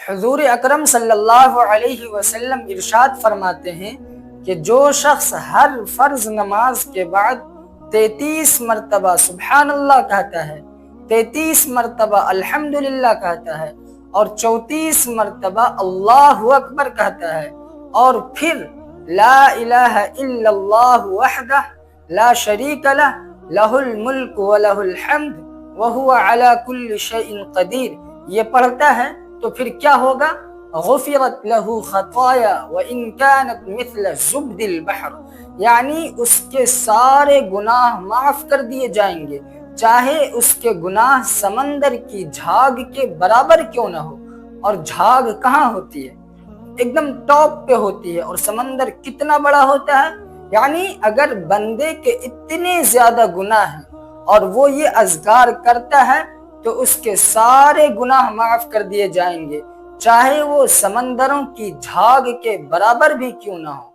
حضور اکرم صلی اللہ علیہ وسلم ارشاد فرماتے ہیں کہ جو شخص ہر فرض نماز کے بعد 33 مرتبہ سبحان اللہ کہتا ہے، 33 مرتبہ الحمدللہ کہتا ہے اور 34 مرتبہ اللہ اکبر کہتا ہے اور پھر لا الہ الا اللہ وحدہ لا شریک لہ لہ الملک ولہ الحمد وہو علی کل شیء قدیر، یہ پڑھتا ہے تو پھر کیا ہوگا؟ غفرت لہ خطایا وان کانت مثل زبد البحر، یعنی اس کے سارے گناہ معاف کر دیے جائیں گے، چاہے اس کے گناہ سمندر کی جھاگ کے برابر کیوں نہ ہو۔ اور جھاگ کہاں ہوتی ہے؟ ایک دم ٹاپ پہ ہوتی ہے، اور سمندر کتنا بڑا ہوتا ہے؟ یعنی اگر بندے کے اتنے زیادہ گناہ ہیں اور وہ یہ اذکار کرتا ہے تو اس کے سارے گناہ معاف کر دیے جائیں گے، چاہے وہ سمندروں کی جھاگ کے برابر بھی کیوں نہ ہو۔